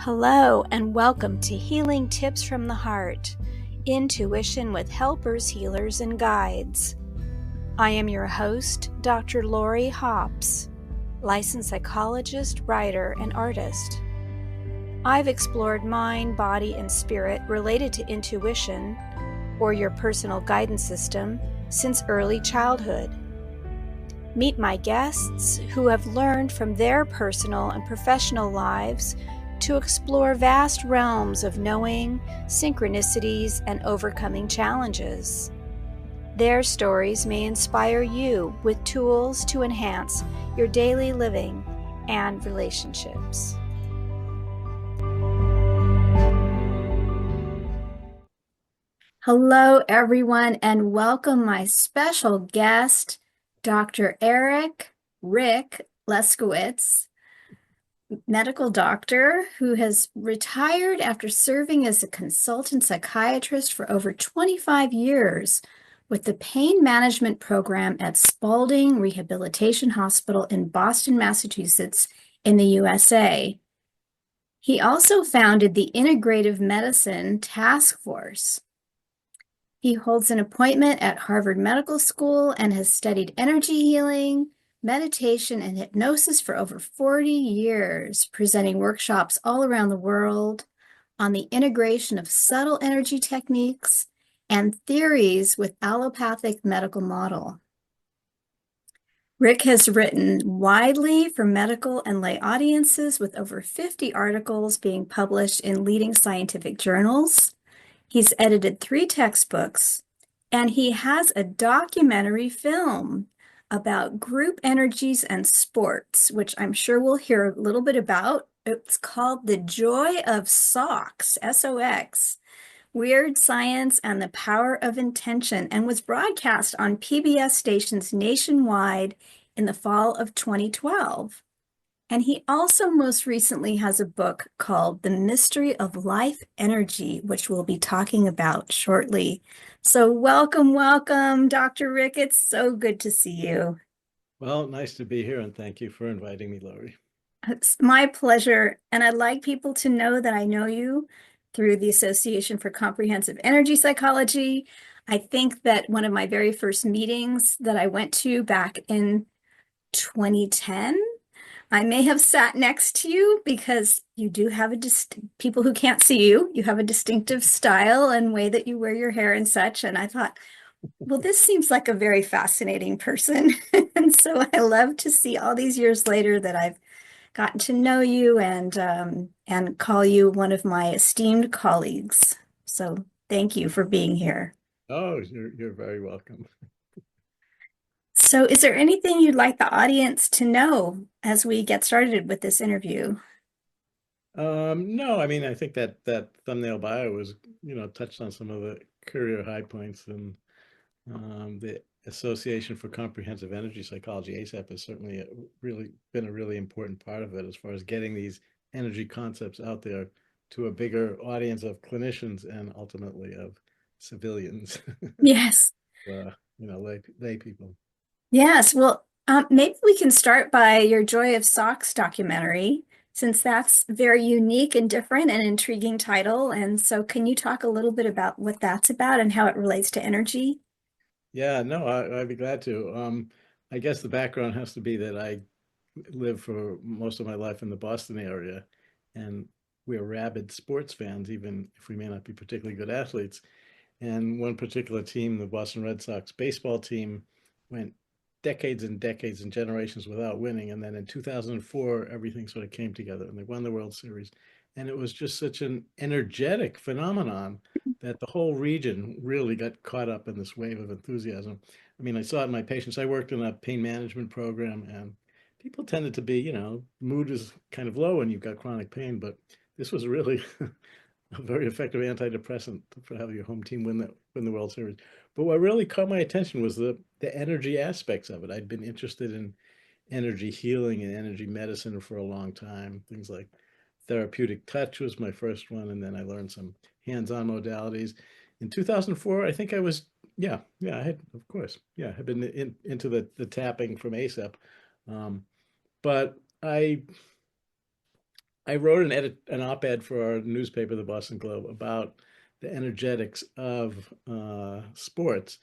Hello and welcome to Healing Tips from the Heart, Intuition with Helpers, Healers, and Guides. I am your host, Dr. Lori Hops, licensed psychologist, writer, and artist. I've explored mind, body, and spirit related to intuition, or your personal guidance system, since early childhood. Meet my guests who have learned from their personal and professional lives to explore vast realms of knowing, synchronicities, and overcoming challenges. Their stories may inspire you with tools to enhance your daily living and relationships. Hello, everyone, and welcome my special guest, Dr. Rick Leskowitz, medical doctor who has retired after serving as a consultant psychiatrist for over 25 years with the pain management program at Spaulding Rehabilitation Hospital in Boston, Massachusetts, in the USA. He also founded the Integrative Medicine Task Force. He holds an appointment at Harvard Medical School and has studied energy healing, meditation, and hypnosis for over 40 years, presenting workshops all around the world on the integration of subtle energy techniques and theories with allopathic medical model. Rick has written widely for medical and lay audiences with over 50 articles being published in leading scientific journals. He's edited 3 textbooks, and he has a documentary film about group energies and sports, which I'm sure we'll hear a little bit about. It's called The Joy of Socks, S-O-X, Weird Science and the Power of Intention, and was broadcast on PBS stations nationwide in the fall of 2012. And he also most recently has a book called The Mystery of Life Energy, which we'll be talking about shortly. So welcome, Dr. Rick. It's so good to see you. Well, nice to be here, and thank you for inviting me, Lori. It's my pleasure. And I'd like people to know that I know you through the Association for Comprehensive Energy Psychology. I think that one of my very first meetings that I went to back in 2010, I may have sat next to you because you do have people who can't see you, you have a distinctive style and way that you wear your hair and such. And I thought, well, this seems like a very fascinating person. And so I love to see all these years later that I've gotten to know you and call you one of my esteemed colleagues. So thank you for being here. Oh, you're very welcome. So is there anything you'd like the audience to know as we get started with this interview? No, I mean, I think that thumbnail bio was, touched on some of the career high points, and the Association for Comprehensive Energy Psychology, ACEP, has certainly been a really important part of it as far as getting these energy concepts out there to a bigger audience of clinicians and ultimately of civilians. Yes. Lay people. Yes. Well, maybe we can start by your Joy of Socks documentary, since that's a very unique and different and intriguing title. And so can you talk a little bit about what that's about and how it relates to energy? Yeah, no, I'd be glad to. I guess the background has to be that I lived for most of my life in the Boston area, and we're rabid sports fans, even if we may not be particularly good athletes. And one particular team, the Boston Red Sox baseball team, went decades and decades and generations without winning. And then in 2004, everything sort of came together and they won the World Series. And it was just such an energetic phenomenon that the whole region really got caught up in this wave of enthusiasm. I mean, I saw it in my patients. I worked in a pain management program, and people tended to be, mood is kind of low when you've got chronic pain, but this was really a very effective antidepressant for having your home team win the World Series. But what really caught my attention was the energy aspects of it. I'd been interested in energy healing and energy medicine for a long time. Things like therapeutic touch was my first one, and then I learned some hands-on modalities. In 2004, I think I was, I had, of course, had been into the tapping from ACEP. But I I wrote an op-ed for our newspaper, the Boston Globe, about the energetics of sports,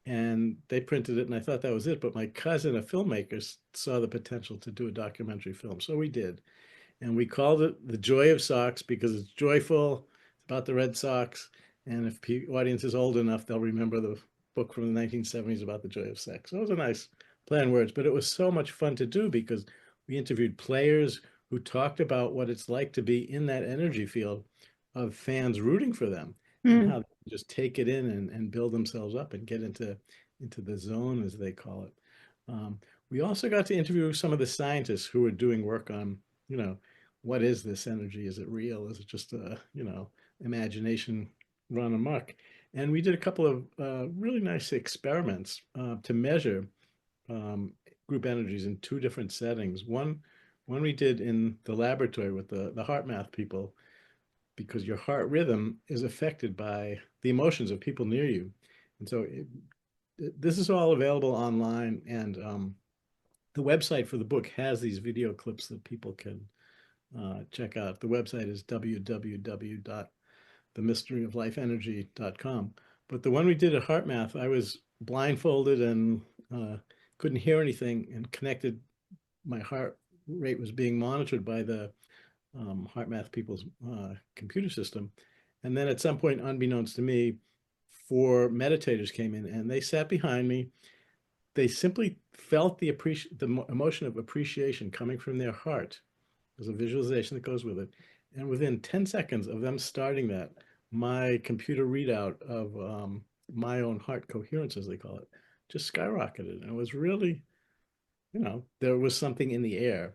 and they printed it, and I thought that was it. But my cousin, a filmmaker, saw the potential to do a documentary film, so we did, and we called it "The Joy of Sox" because it's joyful. It's about the Red Sox, and if the audience is old enough, they'll remember the book from the 1970s about the joy of sex. So it was a nice play on words, but it was so much fun to do because we interviewed players who talked about what it's like to be in that energy field of fans rooting for them and Mm. how they just take it in and build themselves up and get into the zone, as they call it. We also got to interview some of the scientists who were doing work on, you know, what is this energy? Is it real? Is it just a, imagination run amok? And we did a couple of really nice experiments to measure um, group energies in two different settings. One we did in the laboratory with the heart math people, because your heart rhythm is affected by the emotions of people near you. And so this is all available online, and the website for the book has these video clips that people can check out. The website is www.themysteryoflifeenergy.com. But the one we did at HeartMath, I was blindfolded and couldn't hear anything, and connected. My heart rate was being monitored by the HeartMath people's computer system. And then at some point, unbeknownst to me, four meditators came in and they sat behind me. They simply felt the emotion of appreciation coming from their heart. There's a visualization that goes with it. And within 10 seconds of them starting that, my computer readout of my own heart coherence, as they call it, just skyrocketed. And it was really, there was something in the air.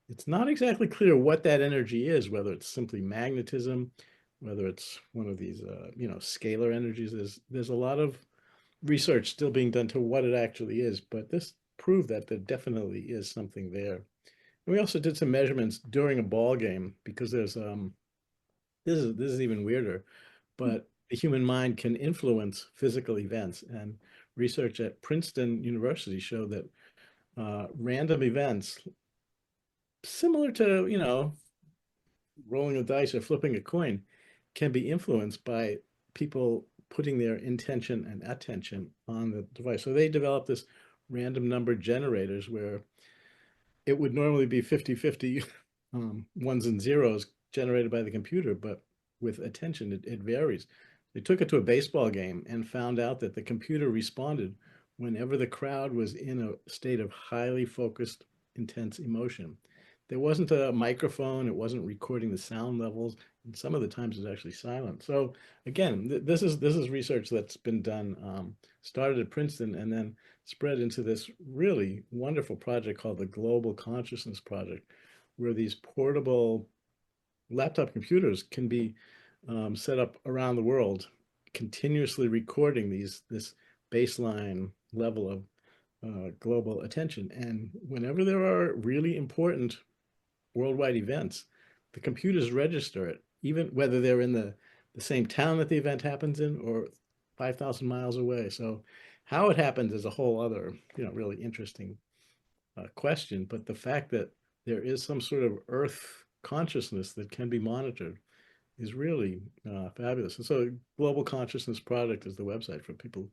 It's not exactly clear what that energy is, whether it's simply magnetism, whether it's one of these, scalar energies. There's a lot of research still being done to what it actually is, but this proved that there definitely is something there. We also did some measurements during a ball game because there's this is even weirder, but the human mind can influence physical events, and research at Princeton University showed that random events similar to rolling a dice or flipping a coin can be influenced by people putting their intention and attention on the device. So they developed this random number generators where it would normally be 50-50 ones and zeros generated by the computer, but with attention, it varies. They took it to a baseball game and found out that the computer responded whenever the crowd was in a state of highly focused, intense emotion. There wasn't a microphone, it wasn't recording the sound levels, and some of the times it's actually silent. So again, this is research that's been done, started at Princeton and then spread into this really wonderful project called the Global Consciousness Project, where these portable laptop computers can be set up around the world, continuously recording this baseline level of global attention. And whenever there are really important worldwide events, the computers register it, even whether they're in the same town that the event happens in or 5,000 miles away. So how it happens is a whole other, really interesting question. But the fact that there is some sort of earth consciousness that can be monitored is really fabulous. And so Global Consciousness Project is the website for people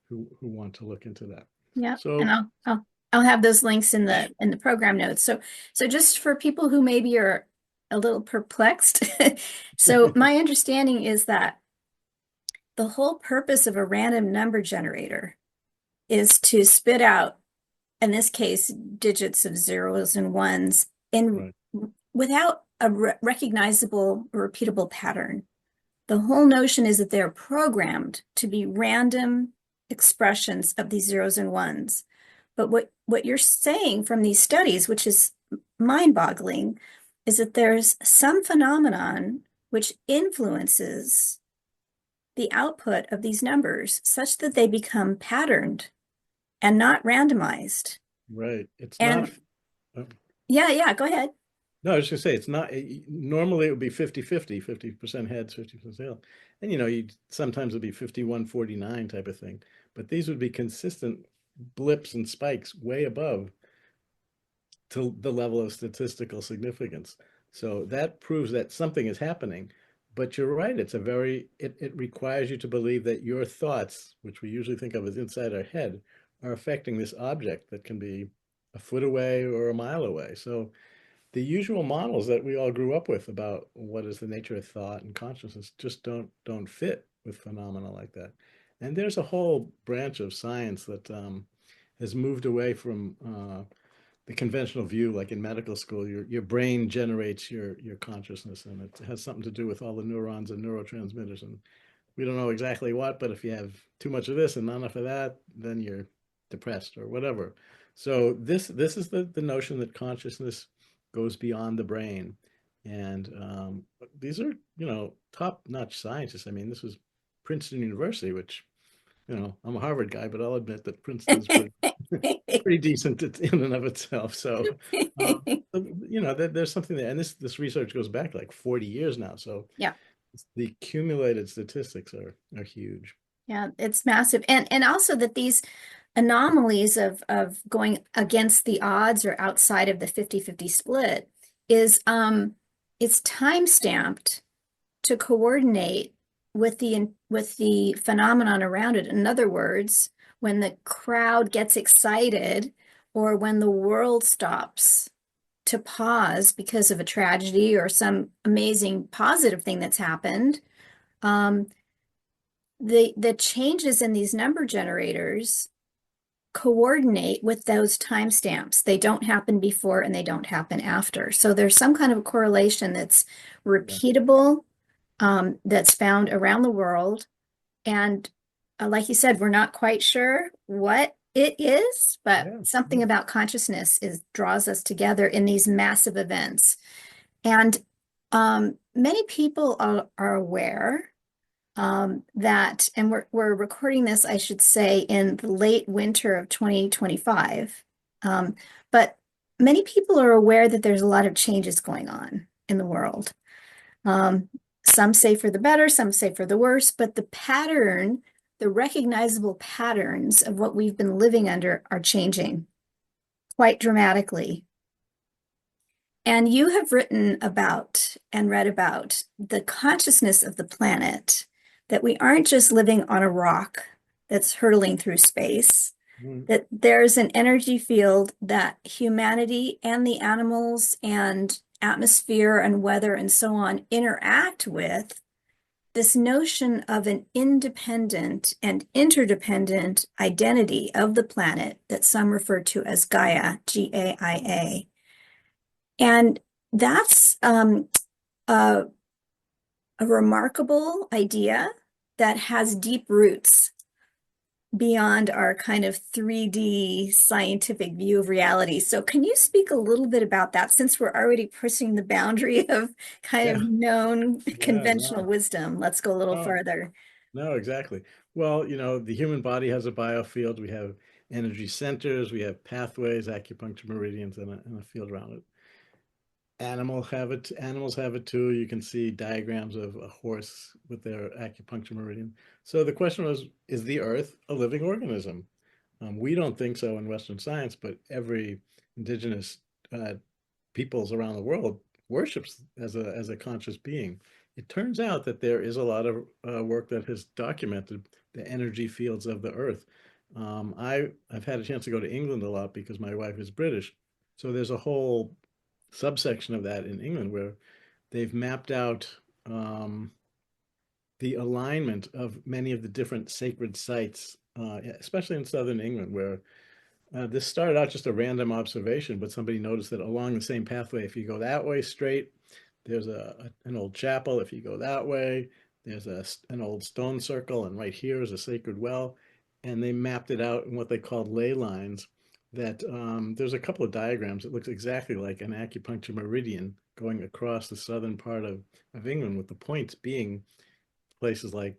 who want to look into that. Yeah, and So I'll have those links in the program notes. So just for people who maybe are a little perplexed, so my understanding is that the whole purpose of a random number generator is to spit out, in this case, digits of zeros and ones in right, without a recognizable or repeatable pattern. The whole notion is that they're programmed to be random expressions of these zeros and ones. But what you're saying from these studies, which is mind-boggling, is that there's some phenomenon which influences the output of these numbers such that they become patterned and not randomized. right. It's not. And uh, yeah, go ahead. No, I was just gonna say it's not. Normally it would be 50-50, 50% heads, 50% tail. And you sometimes it'd be 51-49 type of thing. But these would be consistent blips and spikes way above to the level of statistical significance. So that proves that something is happening. But you're right, it requires you to believe that your thoughts, which we usually think of as inside our head, are affecting this object that can be a foot away or a mile away. So the usual models that we all grew up with about what is the nature of thought and consciousness just don't fit with phenomena like that. And there's a whole branch of science that has moved away from the conventional view, like in medical school, your brain generates your consciousness, and it has something to do with all the neurons and neurotransmitters. And we don't know exactly what, but if you have too much of this and not enough of that, then you're depressed or whatever. So this is the notion that consciousness goes beyond the brain. And these are, top-notch scientists. I mean, this was Princeton University, which, I'm a Harvard guy, but I'll admit that Princeton's pretty decent in and of itself. So, there's something there. And this research goes back like 40 years now. So Yeah. the accumulated statistics are huge. Yeah, it's massive. And also that these anomalies of going against the odds or outside of the 50-50 split is it's time stamped to coordinate with the phenomenon around it. In other words, when the crowd gets excited or when the world stops to pause because of a tragedy or some amazing positive thing that's happened, um, the changes in these number generators coordinate with those timestamps. They don't happen before and they don't happen after. So there's some kind of a correlation that's Yeah. repeatable, that's found around the world. And like you said, we're not quite sure what it is, but Yeah. something Yeah. about consciousness draws us together in these massive events. And many people are aware that, and we're recording this, I should say, in the late winter of 2025. But many people are aware that there's a lot of changes going on in the world. Um, some say for the better, some say for the worse, but the recognizable patterns of what we've been living under are changing quite dramatically. And you have written about and read about the consciousness of the planet, that we aren't just living on a rock that's hurtling through space, Mm. that there's an energy field that humanity and the animals and atmosphere and weather and so on interact with. This notion of an independent and interdependent identity of the planet that some refer to as Gaia, Gaia. And that's a, a remarkable idea that has deep roots beyond our kind of 3D scientific view of reality. So can you speak a little bit about that, since we're already pushing the boundary of kind Yeah. of known Yeah. conventional No. wisdom? Let's go a little No. further. No, exactly. Well, the human body has a biofield. We have energy centers, we have pathways, acupuncture meridians, and a field around it. Animals have it too. You can see diagrams of a horse with their acupuncture meridian. So the question was, is the earth a living organism? We don't think so in Western science, but every indigenous uh, peoples around the world worships as a conscious being. It turns out that there is a lot of work that has documented the energy fields of the earth. I've had a chance to go to England a lot because my wife is British. So there's a whole subsection of that in England where they've mapped out the alignment of many of the different sacred sites, especially in southern England, where this started out just a random observation, but somebody noticed that along the same pathway, if you go that way straight, there's an old chapel. If you go that way, there's an old stone circle, and right here is a sacred well. And they mapped it out in what they called ley lines. That there's a couple of diagrams. It looks exactly like an acupuncture meridian going across the southern part of England, with the points being places like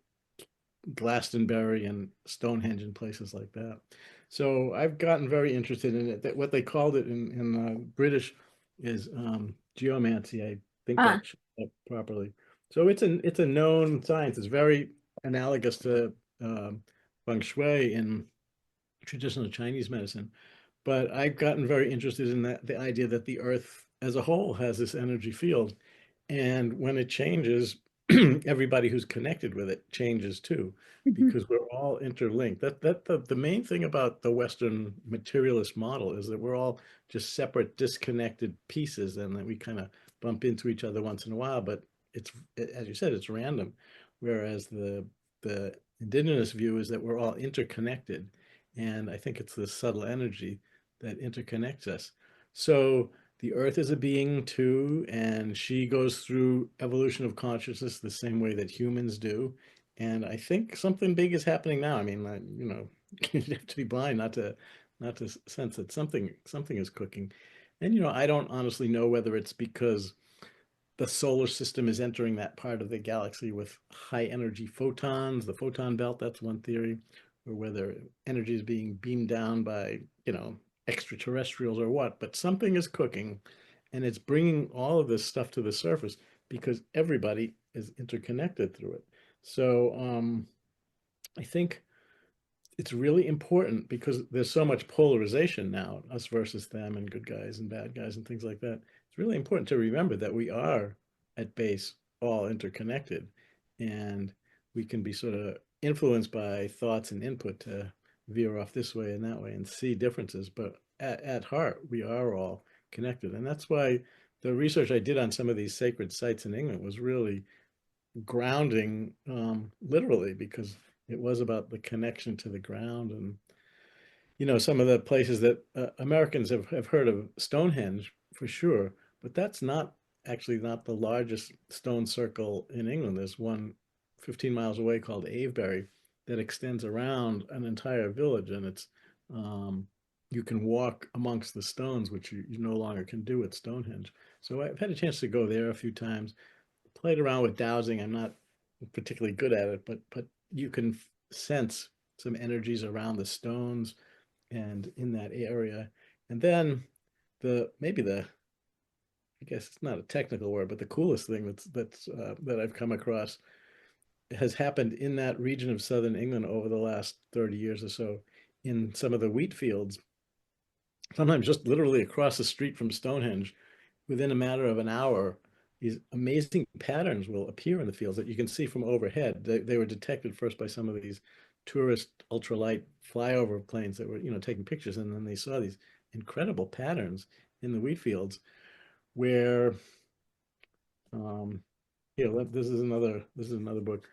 Glastonbury and Stonehenge and places like that. So I've gotten very interested in it. That what they called it in British is geomancy. I think Ah, that should be up properly. So it's a known science. It's very analogous to feng shui in traditional Chinese medicine. But I've gotten very interested in the idea that the earth as a whole has this energy field. And when it changes, everybody who's connected with it changes too, Mhm. because we're all interlinked. The main thing about the Western materialist model is that we're all just separate, disconnected pieces, and that we kind of bump into each other once in a while. But it's, as you said, it's random. Whereas the indigenous view is that we're all interconnected, and I think it's the subtle energy that interconnects us. So the earth is a being too, and she goes through evolution of consciousness the same way that humans do. And I think something big is happening now. I mean, you have to be blind not to sense that something is cooking. And I don't honestly know whether it's because the solar system is entering that part of the galaxy with high energy photons, the photon belt, that's one theory, or whether energy is being beamed down by, extraterrestrials or what, but something is cooking and it's bringing all of this stuff to the surface because everybody is interconnected through it. So I think it's really important because there's so much polarization now, us versus them and good guys and bad guys and things like that. It's really important to remember that we are at base all interconnected and we can be sort of influenced by thoughts and input to veer off this way and that way and see differences. But at heart, we are all connected. And that's why the research I did on some of these sacred sites in England was really grounding, literally, because it was about the connection to the ground. And some of the places that Americans have heard of Stonehenge for sure, but that's not actually not the largest stone circle in England. There's one 15 miles away called Avebury that extends around an entire village, and it's um, you can walk amongst the stones, which you no longer can do at Stonehenge. So I've had a chance to go there a few times, played around with dowsing. I'm not particularly good at it, but you can sense some energies around the stones and in that area. And then maybe the I guess it's not a technical word, but the coolest thing that I've come across has happened in that region of southern England over the last 30 years or so in some of the wheat fields, sometimes just literally across the street from Stonehenge, within a matter of an hour, these amazing patterns will appear in the fields that you can see from overhead. They were detected first by some of these tourist ultralight flyover planes that were, taking pictures, and then they saw these incredible patterns in the wheat fields where, um, this is another book.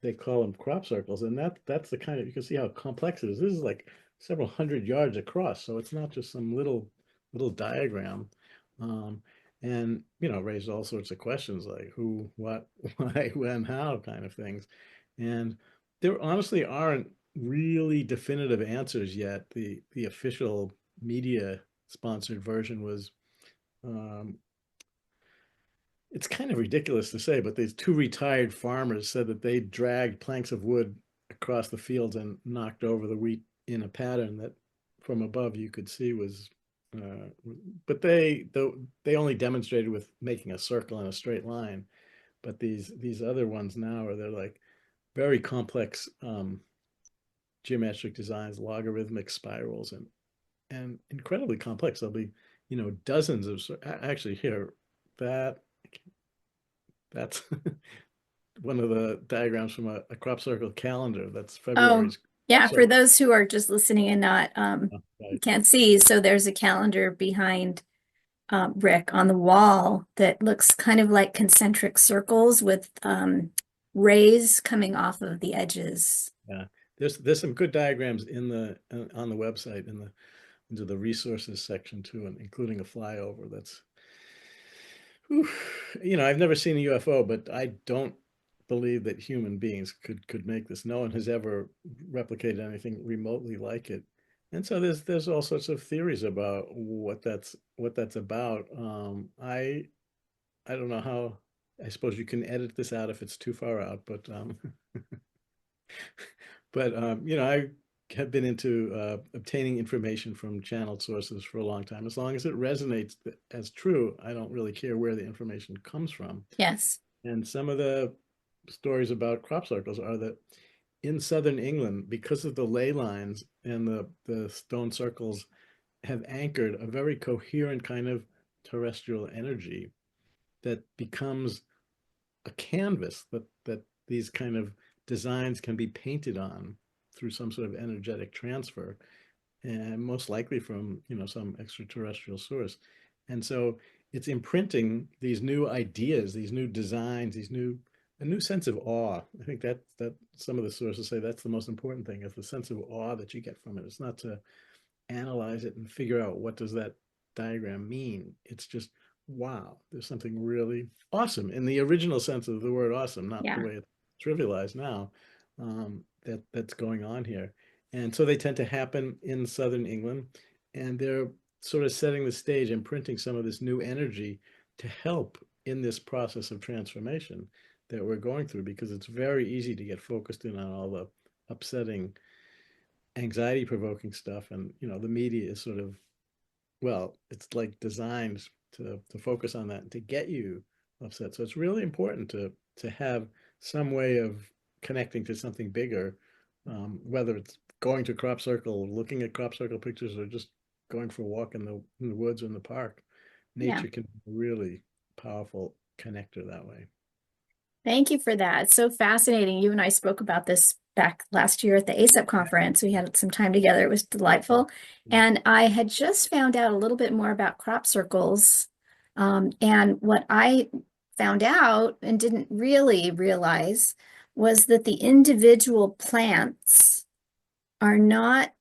They call them crop circles, and that's the kind of, you can see how complex it is. This is like several hundred yards across, so it's not just some little diagram. Um, and raised all sorts of questions like who, what, why, when, how kind of things. And there honestly aren't really definitive answers yet. The official media sponsored version was um, it's kind of ridiculous to say, but these two retired farmers said that they dragged planks of wood across the fields and knocked over the wheat in a pattern that from above you could see was, uh, but they only demonstrated with making a circle in a straight line. But these other ones now they're like very complex geometric designs, logarithmic spirals, and incredibly complex. There'll be dozens of actually here that that's one of the diagrams from a crop circle calendar. That's Oh, February's crop yeah, for circle. those who are just listening and not Oh, right. can't see, so there's a calendar behind Rick on the wall that looks kind of like concentric circles with rays coming off of the edges. Yeah. There's some good diagrams in the on the website in the into the resources section too, and including a flyover. That's whew. I've never seen a UFO, but I don't believe that human beings could make this. No one has ever replicated anything remotely like it. And so there's all sorts of theories about what that's about. I don't know how. I suppose you can edit this out if it's too far out, but I have been into obtaining information from channeled sources for a long time. As long as it resonates as true, I don't really care where the information comes from. Yes. And some of the stories about crop circles are that in southern England, because of the ley lines and the stone circles have anchored a very coherent kind of extraterrestrial energy that becomes a canvas that these kind of designs can be painted on through some sort of energetic transfer, and most likely from, some extraterrestrial source. And so it's imprinting these new ideas, these new designs, a new sense of awe. I think that some of the sources say that's the most important thing, is the sense of awe that you get from it. It's not to analyze it and figure out what does that diagram mean. It's just, wow, there's something really awesome in the original sense of the word awesome, not the Yeah. way it's trivialized now, that's going on here. And so they tend to happen in Southern England, and they're sort of setting the stage, imprinting some of this new energy to help in this process of transformation that we're going through, because it's very easy to get focused in on all the upsetting, anxiety provoking stuff. And, the media is sort of, well, it's like designed to focus on that and to get you upset. So it's really important to have some way of connecting to something bigger, whether it's going to crop circle, looking at crop circle pictures, or just going for a walk in the woods or in the park. Yeah. Nature can be a really powerful connector that way. Thank you for that. It's so fascinating. You and I spoke about this back last year at the ACEP conference. We had some time together. It was delightful. And I had just found out a little bit more about crop circles. And what I found out and didn't really realize was that the individual plants are not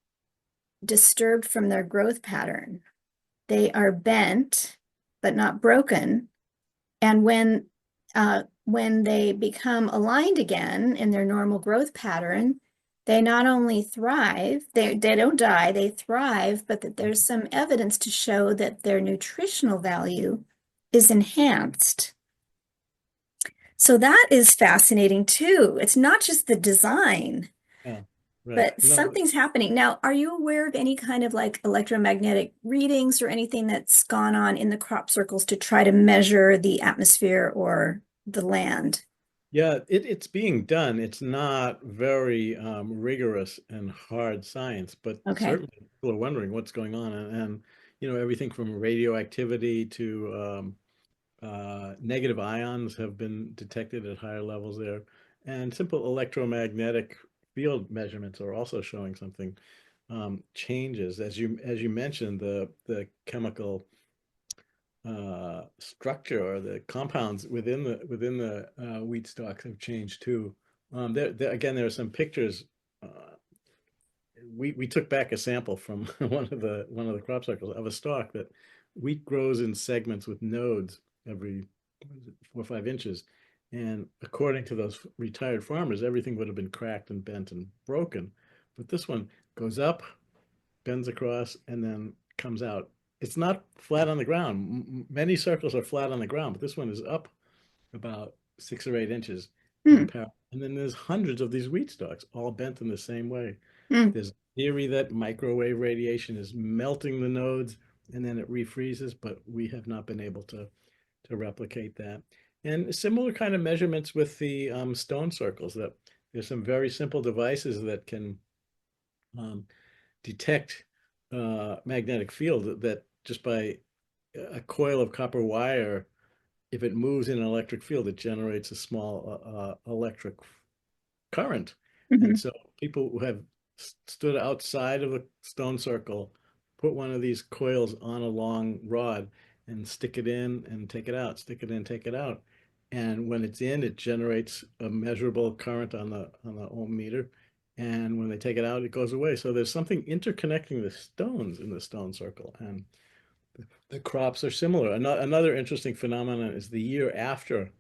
disturbed from their growth pattern. They are bent, but not broken. And when they become aligned again in their normal growth pattern, they not only thrive, they don't die, they thrive, but that there's some evidence to show that their nutritional value is enhanced. So that is fascinating too. It's not just the design, Yeah, right. but No, something's happening. Now, are you aware of any kind of like electromagnetic readings or anything that's gone on in the crop circles to try to measure the atmosphere or the land? yeah, it's being done. It's not very rigorous and hard science, but Okay. certainly people are wondering what's going on. And everything from radioactivity to negative ions have been detected at higher levels there. And simple electromagnetic field measurements are also showing something, changes. As you mentioned, the chemical structure or the compounds within the wheat stalks have changed too. Again, there are some pictures. We took back a sample from one of the crop circles of a stalk that wheat grows in segments with nodes every, what is it, 4 or 5 inches. And according to those retired farmers, everything would have been cracked and bent and broken. But this one goes up, bends across, and then comes out. It's not flat on the ground. Many circles are flat on the ground, but this one is up about 6 or 8 inches Hmm. in parallel. And then there's hundreds of these wheat stalks, all bent in the same way. Hmm. There's a theory that microwave radiation is melting the nodes and then it refreezes, but we have not been able to replicate that. And similar kind of measurements with the stone circles. That there's some very simple devices that can um, detect magnetic field, that just by a coil of copper wire, if it moves in an electric field, it generates a small electric current. And Mhm. so people who have stood outside of a stone circle, put one of these coils on a long rod and stick it in and take it out, stick it in, take it out. And when it's in, it generates a measurable current on the ohm meter. And when they take it out, it goes away. So there's something interconnecting the stones in the stone circle. And the crops are similar. Another interesting phenomenon is the year after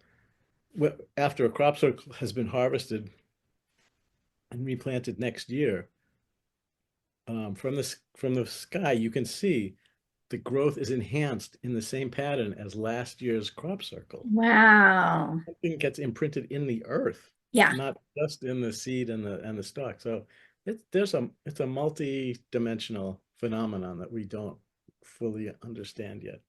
a crop circle has been harvested and replanted next year, from the sky, you can see the growth is enhanced in the same pattern as last year's crop circle. Wow. Something gets imprinted in the earth, Yeah. not just in the seed and the stalk. So it's a multi-dimensional phenomenon that we don't fully understand yet.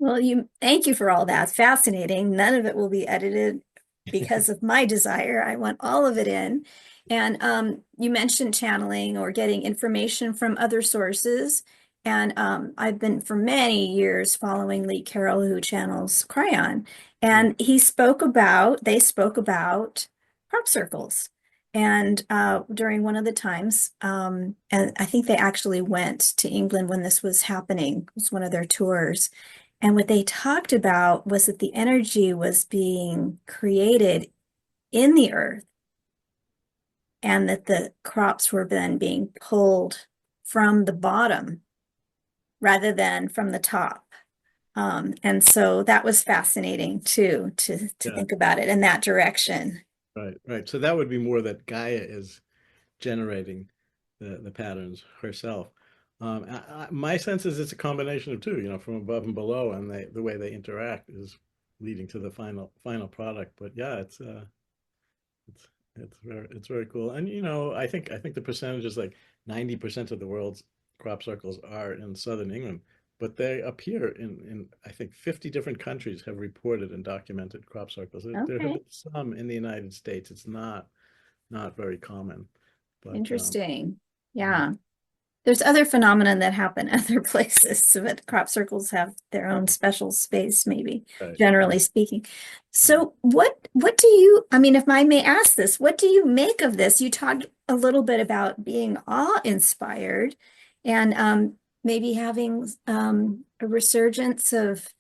Well, thank you for all that. Fascinating. None of it will be edited because of my desire. I want all of it in. And you mentioned channeling or getting information from other sources. And I've been for many years following Lee Carroll, who channels Cryon. And they spoke about crop circles. And during one of the times, and I think they actually went to England when this was happening, it was one of their tours. And what they talked about was that the energy was being created in the earth and that the crops were then being pulled from the bottom rather than from the top. And so that was fascinating too, to Yeah, think about it in that direction. right, right. So that would be more that Gaia is generating the patterns herself. My sense is it's a combination of two, from above and below, and the way they interact is leading to the final product. But yeah, it's it's very cool. And I think the percentage is like 90% of the world's crop circles are in southern England, but they appear in I think 50 different countries have reported and documented crop circles. There have Okay, been some in the United States. It's not very common, but interesting. mm, Yeah. There's other phenomena that happen other places, but crop circles have their own special space, maybe, right, generally right. speaking. Mm. So what do you, I mean, if I may ask this, what do you make of this? You talked a little bit about being awe-inspired and maybe having a resurgence of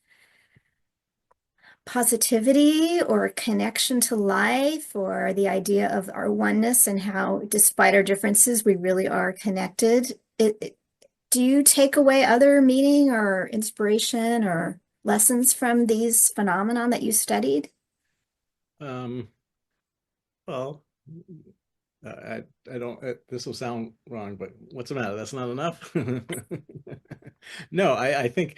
positivity or a connection to life or the idea of our oneness and how, despite our differences, we really are connected. Do you take away other meaning or inspiration or lessons from these phenomenon that you studied? Um, well, I don't. This will sound wrong, but what's the matter? That's not enough. No, I think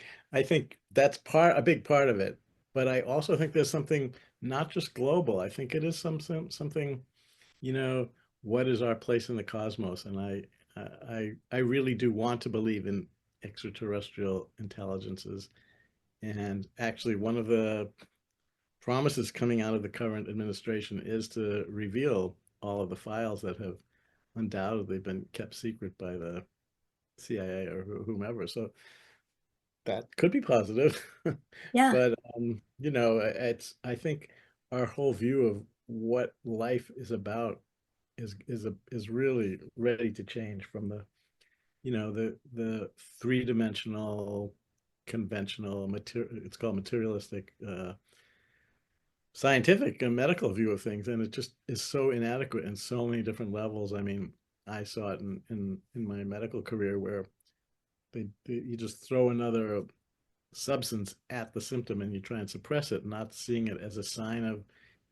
that's a big part of it. But I also think there's something not just global. I think it is something, you know, what is our place in the cosmos? And I really do want to believe in extraterrestrial intelligences. And actually, one of the promises coming out of the current administration is to reveal all of the files that have undoubtedly been kept secret by the CIA or whomever. So that could be positive. Yeah, But it's I think our whole view of what life is about is really ready to change from the three-dimensional conventional material, it's called materialistic, scientific and medical view of things, and it just is so inadequate in so many different levels. I mean, I saw it in my medical career where you just throw another substance at the symptom and you try and suppress it, not seeing it as a sign of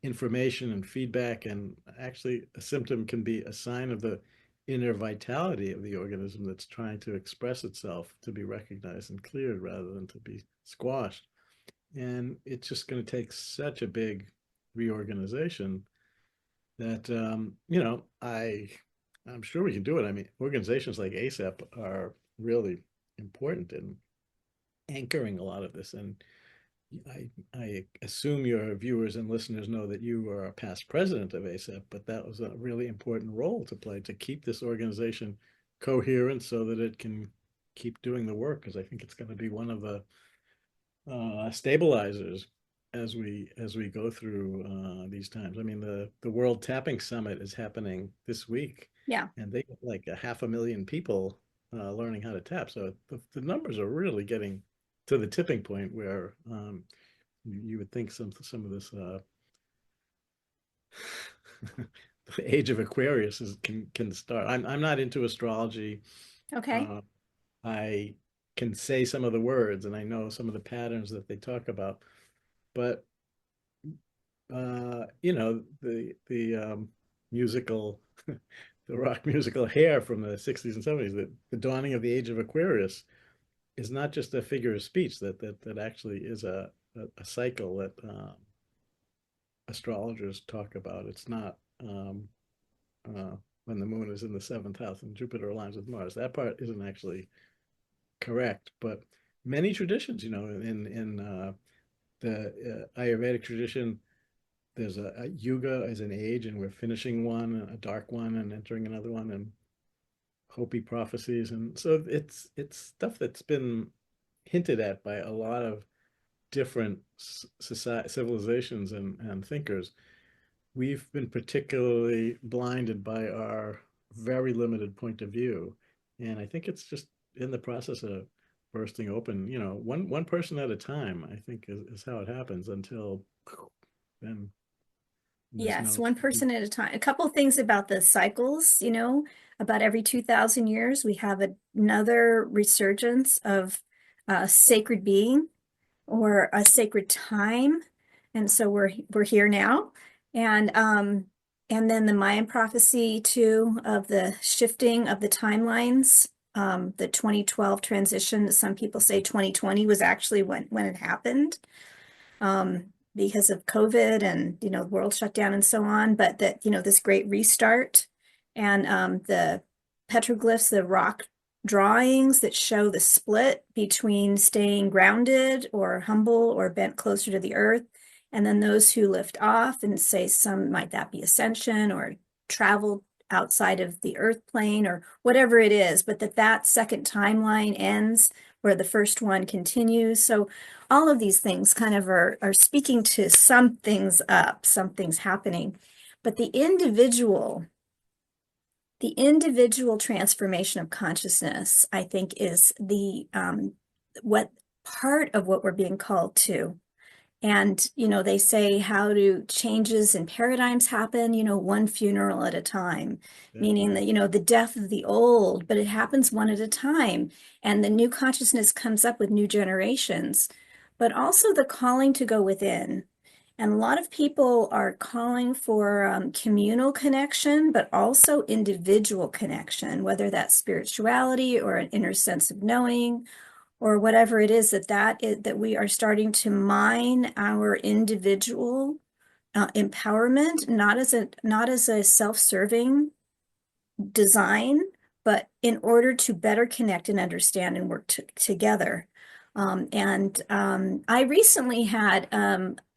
information and feedback. And actually, a symptom can be a sign of the inner vitality of the organism that's trying to express itself, to be recognized and cleared rather than to be squashed. And it's just going to take such a big reorganization that I'm sure we can do it. I mean, organizations like ACEP are really important in anchoring a lot of this. And I assume your viewers and listeners know that you are a past president of ACEP, but that was a really important role to play to keep this organization coherent so that it can keep doing the work. Because I think it's going to be one of the stabilizers as we go through these times. I mean, the World Tapping Summit is happening this week, yeah. and they get like a 500,000 people learning how to tap. So the numbers are really getting to the tipping point where you would think some of this the age of Aquarius can start. I'm not into astrology. Okay. Uh, I can say some of the words and I know some of the patterns that they talk about, but the musical, the rock musical Hair from the 60s and 70s, the dawning of the age of Aquarius is not just a figure of speech, that actually is a cycle that astrologers talk about. It's not uh, when the moon is in the seventh house and Jupiter aligns with Mars. That part isn't actually correct, but many traditions, in the Ayurvedic tradition, there's a yuga as an age, and we're finishing one, a dark one, and entering another one. And Hopi prophecies, and so it's stuff that's been hinted at by a lot of different society, civilizations and thinkers. We've been particularly blinded by our very limited point of view, and I think it's just in the process of bursting open. One person at a time, I think, is how it happens until then there's Yes, no. one person at a time. A couple of things about the cycles, about every 2,000 years, we have another resurgence of a sacred being or a sacred time. And so we're here now. And then the Mayan prophecy too of the shifting of the timelines, the 2012 transition. Some people say 2020 was actually when it happened, because of COVID and, the world shut down and so on, but that, this great restart and the petroglyphs, the rock drawings that show the split between staying grounded or humble or bent closer to the earth. And then those who lift off and say some might that be ascension or travel outside of the earth plane or whatever it is, but that second timeline ends where the first one continues. So all of these things kind of are speaking to some things up, some things happening. But the individual transformation of consciousness, I think, is the what part of what we're being called to. And, they say how do changes in paradigms happen, one funeral at a time, meaning that, the death of the old, but it happens one at a time. And the new consciousness comes up with new generations, but also the calling to go within. And a lot of people are calling for communal connection, but also individual connection, whether that's spirituality or an inner sense of knowing or whatever it is that we are starting to mine our individual empowerment, not as a self-serving design, but in order to better connect and understand and work together. I recently had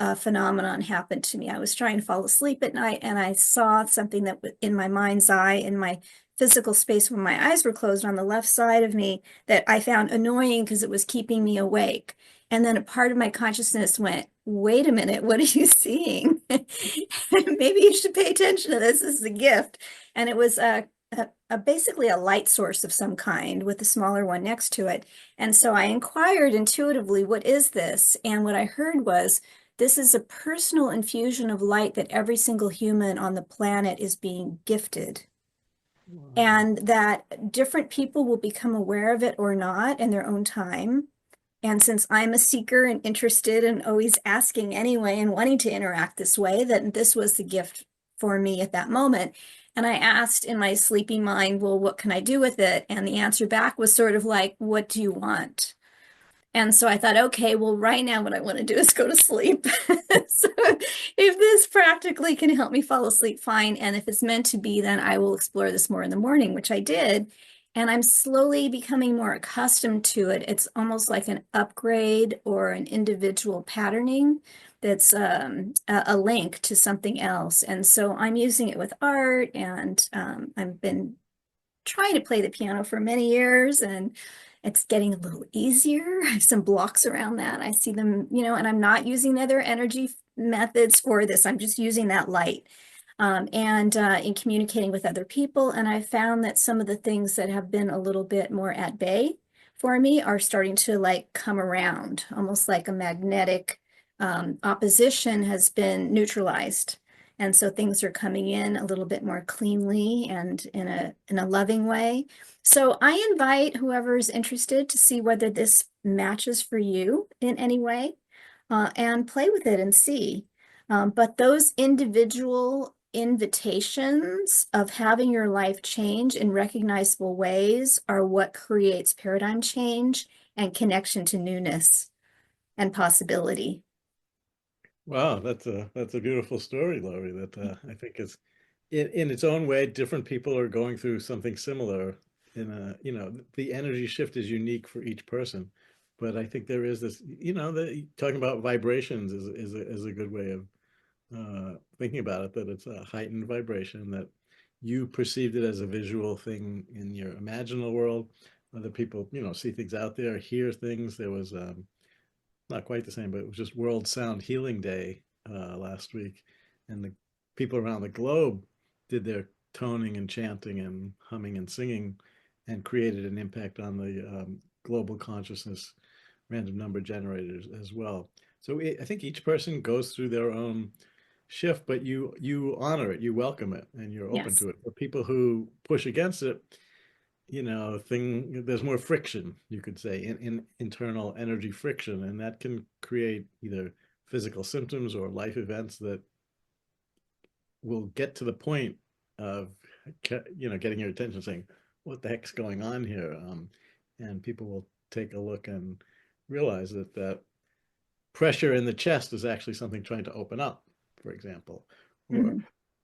a phenomenon happen to me. I was trying to fall asleep at night and I saw something that in my mind's eye, in my physical space when my eyes were closed on the left side of me, that I found annoying because it was keeping me awake. And then a part of my consciousness went, wait a minute, what are you seeing? Maybe you should pay attention to this. This is a gift. And it was basically a light source of some kind with a smaller one next to it. And so I inquired intuitively, what is this? And what I heard was, this is a personal infusion of light that every single human on the planet is being gifted. Wow. And that different people will become aware of it or not in their own time. And since I'm a seeker and interested and always asking anyway and wanting to interact this way, that this was the gift for me at that moment. And I asked in my sleepy mind, well, what can I do with it? And the answer back was sort of like, what do you want? And so I thought, okay, well, right now what I want to do is go to sleep. So if this practically can help me fall asleep, fine. And if it's meant to be, then I will explore this more in the morning, which I did. And I'm slowly becoming more accustomed to it. It's almost like an upgrade or an individual patterning that's a link to something else. And so I'm using it with art, and I've been trying to play the piano for many years, and it's getting a little easier. I have some blocks around that. I see them, and I'm not using the other energy methods for this. I'm just using that light, and in communicating with other people. And I found that some of the things that have been a little bit more at bay for me are starting to like come around, almost like a magnetic opposition has been neutralized. And so things are coming in a little bit more cleanly and in a loving way. So I invite whoever is interested to see whether this matches for you in any way, and play with it and see. But those individual invitations of having your life change in recognizable ways are what creates paradigm change and connection to newness and possibility. Wow, that's a beautiful story, Laurie. That I think is in its own way, different people are going through something similar. The energy shift is unique for each person, but I think there is this, talking about vibrations is a good way of thinking about it. That it's a heightened vibration that you perceived it as a visual thing in your imaginal world. Other people, see things out there, hear things. There was not quite the same, but it was just World Sound Healing Day last week, and the people around the globe did their toning and chanting and humming and singing, and created an impact on the global consciousness random number generators as well. So I think each person goes through their own shift, but you honor it, you welcome it, and you're open Yes. to it. For people who push against it, there's more friction, you could say, in internal energy friction, and that can create either physical symptoms or life events that will get to the point of getting your attention, saying, what the heck's going on here? And people will take a look and realize that pressure in the chest is actually something trying to open up, for example. Or, Hmm.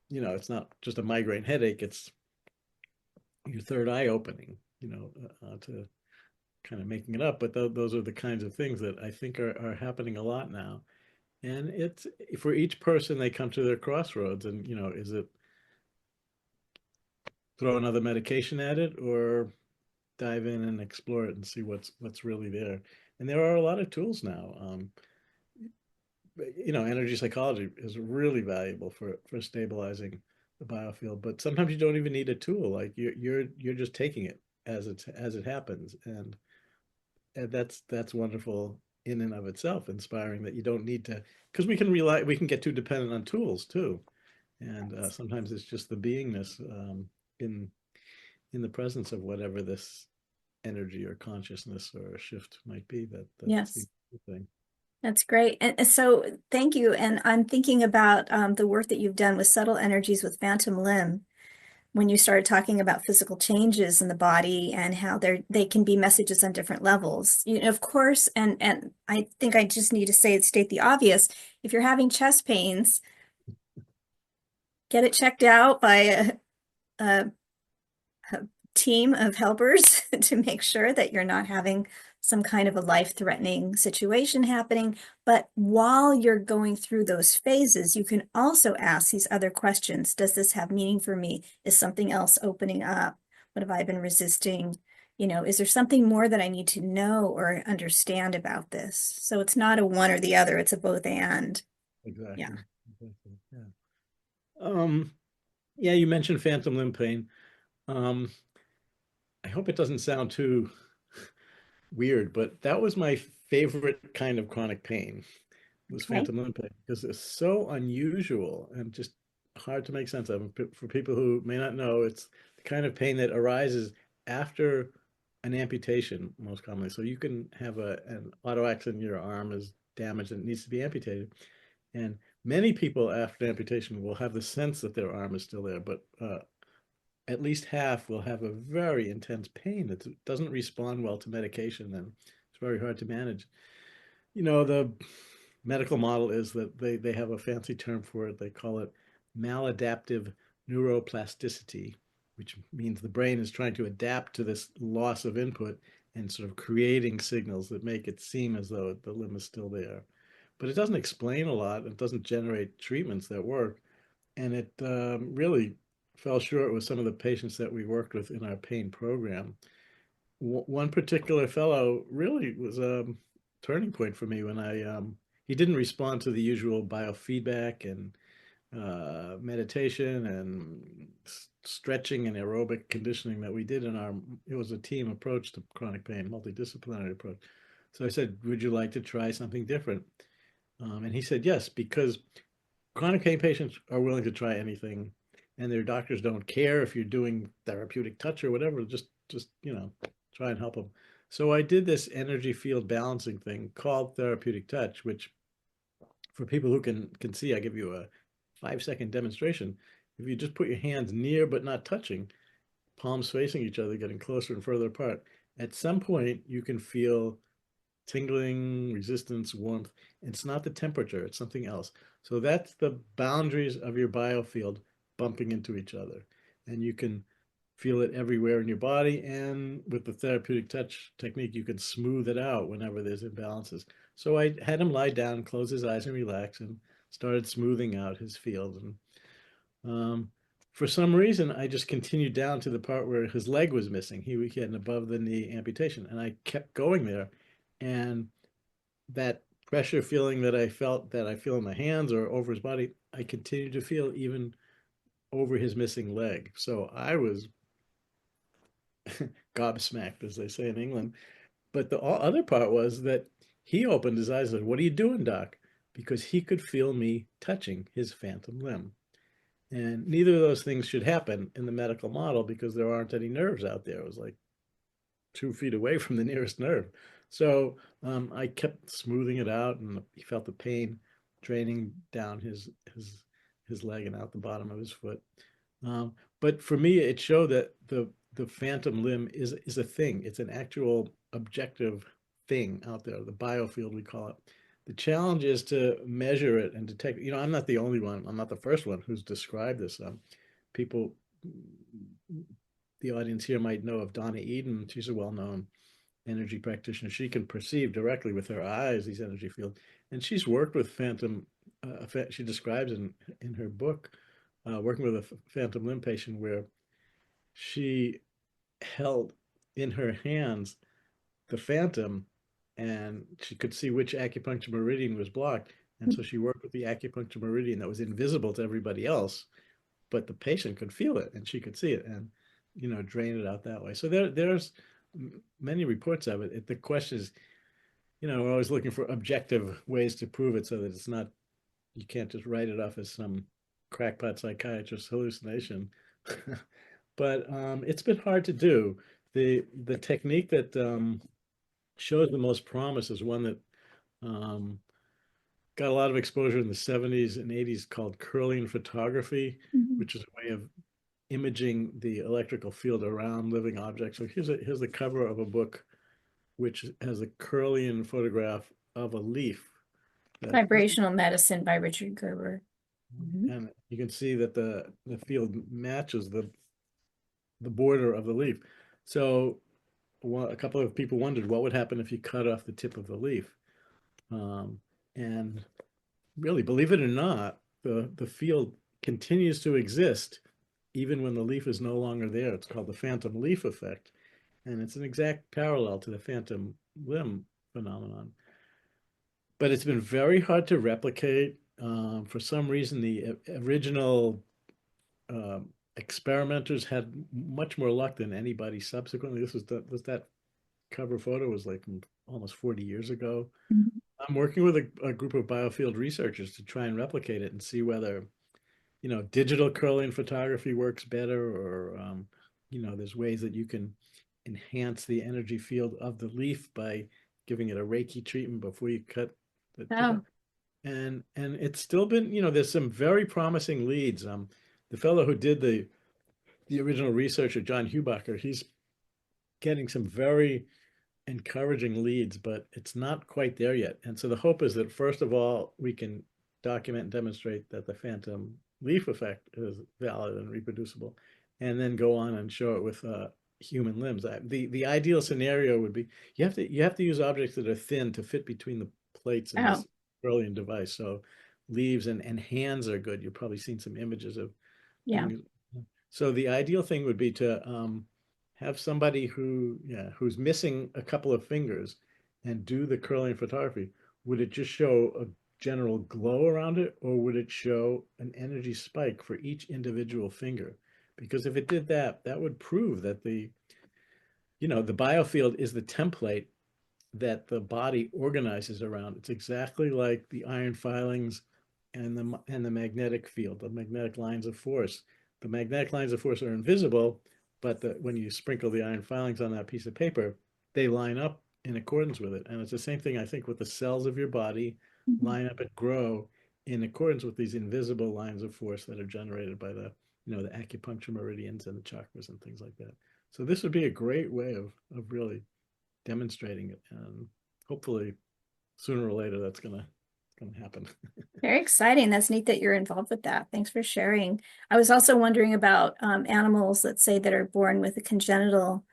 it's not just a migraine headache, it's your third eye opening, to kind of making it up. But those are the kinds of things that I think are happening a lot now. And it's for each person, they come to their crossroads. And, is it throw another medication at it, or dive in and explore it and see what's really there? And there are a lot of tools now. Energy psychology is really valuable for stabilizing the biofield. But sometimes you don't even need a tool. Like you're just taking it as it happens, and that's wonderful in and of itself, inspiring that you don't need to, because we can get too dependent on tools too, and sometimes it's just the beingness in in the presence of whatever this energy or consciousness or shift might be that's the Yes. thing. That's great. And so thank you. And I'm thinking about the work that you've done with subtle energies with phantom limb when you started talking about physical changes in the body and how they can be messages on different levels. Of course, and I think I just need to state the obvious. If you're having chest pains, get it checked out by a team of helpers to make sure that you're not having some kind of a life-threatening situation happening. But while you're going through those phases, you can also ask these other questions. Does this have meaning for me? Is something else opening up? What have I been resisting? Is there something more that I need to know or understand about this? So it's not a one or the other, it's a both and. Yeah. Exactly. Exactly. Yeah. um yeah, you mentioned phantom limb pain. um I hope it doesn't sound too weird, but that was my favorite kind of chronic pain, was Okay. phantom limb pain, because it's so unusual and just hard to make sense of. For people who may not know, it's the kind of pain that arises after an amputation, most commonly. So you can have an auto accident, your arm is damaged and it needs to be amputated. And many people after amputation will have the sense that their arm is still there, but at least half will have a very intense pain that doesn't respond well to medication, and it's very hard to manage. The medical model is that they have a fancy term for it. They call it maladaptive neuroplasticity, which means the brain is trying to adapt to this loss of input and sort of creating signals that make it seem as though the limb is still there. But it doesn't explain a lot. It doesn't generate treatments that work. And it really fell short with some of the patients that we worked with in our pain program. One particular fellow really was a turning point for me when he didn't respond to the usual biofeedback and meditation and stretching and aerobic conditioning that we did it was a team approach to chronic pain, multidisciplinary approach. So I said, would you like to try something different? And he said yes, because chronic pain patients are willing to try anything, and their doctors don't care if you're doing therapeutic touch or whatever. Just try and help them. So I did this energy field balancing thing called therapeutic touch, which for people who can see, I give you a 5-second demonstration. If you just put your hands near but not touching, palms facing each other, getting closer and further apart, at some point you can feel tingling, resistance, warmth. It's not the temperature, it's something else. So that's the boundaries of your biofield bumping into each other. And you can feel it everywhere in your body. And with the therapeutic touch technique, you can smooth it out whenever there's imbalances. So I had him lie down, close his eyes, and relax, and started smoothing out his field. And for some reason, I just continued down to the part where his leg was missing. He had an above the knee amputation, and I kept going there. And that pressure feeling that I felt that I feel in my hands or over his body, I continued to feel even over his missing leg. So I was gobsmacked, as they say in England. But the other part was that he opened his eyes and said, "What are you doing, Doc?" Because he could feel me touching his phantom limb. And neither of those things should happen in the medical model because there aren't any nerves out there. It was like 2 feet away from the nearest nerve. So I kept smoothing it out, and he felt the pain draining down his leg and out the bottom of his foot. But for me, it showed that the phantom limb is a thing. It's an actual objective thing out there, the biofield we call it. The challenge is to measure it and detect. I'm not the only one. I'm not the first one who's described this. People, the audience here might know of Donna Eden. She's a well-known energy practitioner. She can perceive directly with her eyes these energy fields, and she's worked with phantom. She describes in her book working with a phantom limb patient where she held in her hands the phantom, and she could see which acupuncture meridian was blocked. And so she worked with the acupuncture meridian that was invisible to everybody else, but the patient could feel it and she could see it and, drain it out that way. So there's many reports of it. The question is, we're always looking for objective ways to prove it so that it's not, you can't just write it off as some crackpot psychiatrist hallucination. But it's been hard to do. The technique that shows the most promise is one that got a lot of exposure in the 70s and 80s called Kirlian photography, Mhm. which is a way of imaging the electrical field around living objects. So here's the cover of a book which has a Kirlian photograph of a leaf that, Vibrational Medicine by Richard Gerber. Mhm. and you can see that the field matches the border of the leaf. So a couple of people wondered what would happen if you cut off the tip of the leaf. And really, believe it or not, the field continues to exist even when the leaf is no longer there. It's called the phantom leaf effect, and it's an exact parallel to the phantom limb phenomenon. But it's been very hard to replicate. For some reason, the original experimenters had much more luck than anybody subsequently. This was that cover photo was like almost 40 years ago. Mhm. I'm working with a group of biofield researchers to try and replicate it and see whether, digital Kirlian photography works better, or, there's ways that you can enhance the energy field of the leaf by giving it a Reiki treatment before you cut the tip off. Oh, And it's still been, there's some very promising leads. The fellow who did the original researcher, John Hubacher, he's getting some very encouraging leads, but it's not quite there yet. And so the hope is that, first of all, we can document and demonstrate that the phantom leaf effect is valid and reproducible, and then go on and show it with human limbs. The ideal scenario would be you have to use objects that are thin to fit between the plates in oh, this brilliant device. So leaves and hands are good. You've probably seen some images of yeah. things. So the ideal thing would be to have somebody who's missing a couple of fingers and do the Kirlian photography. Would it just show a general glow around it, or would it show an energy spike for each individual finger? Because if it did that, that would prove that the biofield is the template that the body organizes around. It's exactly like the iron filings and the magnetic field, the magnetic lines of force. The magnetic lines of force are invisible, but when you sprinkle the iron filings on that piece of paper, they line up in accordance with it. And it's the same thing, I think, with the cells of your body Mhm. line up and grow in accordance with these invisible lines of force that are generated by the acupuncture meridians and the chakras and things like that. So this would be a great way of really demonstrating it, and hopefully sooner or later that's gonna happen. Very exciting. That's neat that you're involved with that. Thanks for sharing. I was also wondering about animals, let's say, that are born with a congenital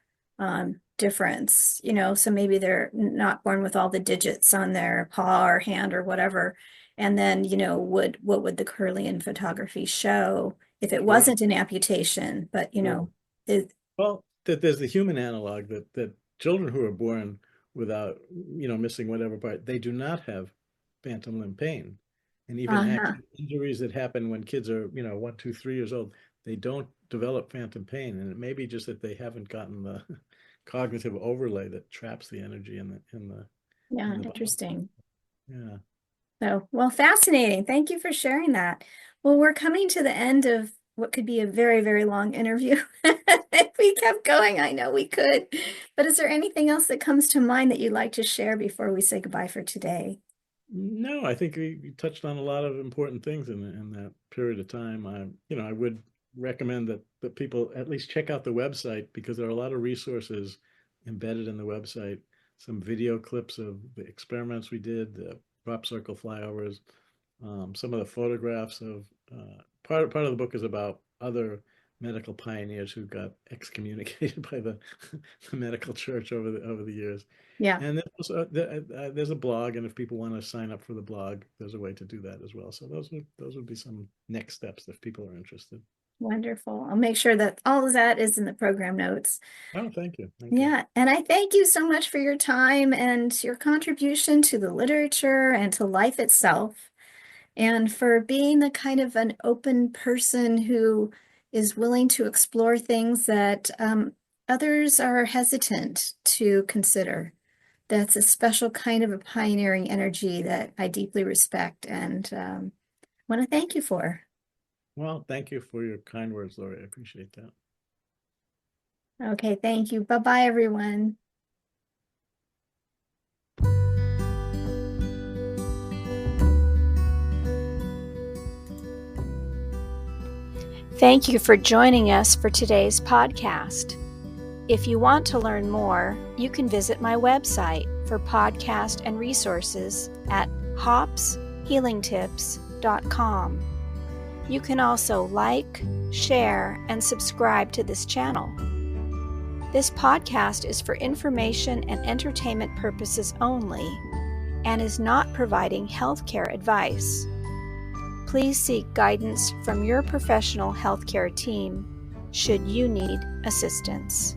difference, so maybe they're not born with all the digits on their paw or hand or whatever. And then, what would the Kirlian photography show if it Sure. wasn't an amputation, but Sure. it, Well, that there's the human analog that children who are born without, missing whatever part, they do not have phantom limb pain. And even uh-huh. active injuries that happen when kids are, 1, 2, 3 years old, they don't develop phantom pain. And it may be just that they haven't gotten the cognitive overlay that traps the energy Yeah, in the body. interesting. Yeah. So, well, fascinating. Thank you for sharing that. Well, we're coming to the end of what could be a very, very long interview. If we kept going, I know we could. But is there anything else that comes to mind that you'd like to share before we say goodbye for today? No, I think we touched on a lot of important things in that period of time. I would recommend that people at least check out the website because there are a lot of resources embedded in the website. Some video clips of the experiments we did, the crop circle flyovers, some of the photographs of part of the book is about other medical pioneers who got excommunicated by the medical church over the years. Yeah, And there's a blog, and if people want to sign up for the blog, there's a way to do that as well. So those would be some next steps if people are interested. wonderful. I'll make sure that all of that is in the program notes. Oh, thank you, thank you. Yeah, and I thank you so much for your time and your contribution to the literature and to life itself, and for being the kind of an open person who is willing to explore things that others are hesitant to consider. That's a special kind of a pioneering energy that I deeply respect and want to thank you for. Well, thank you for your kind words, Lori. I appreciate that. Okay, thank you. Bye-bye, everyone. Thank you for joining us for today's podcast. If you want to learn more, you can visit my website for podcast and resources at hopshealingtips.com. You can also like, share, and subscribe to this channel. This podcast is for information and entertainment purposes only and is not providing healthcare advice. Please seek guidance from your professional healthcare team should you need assistance.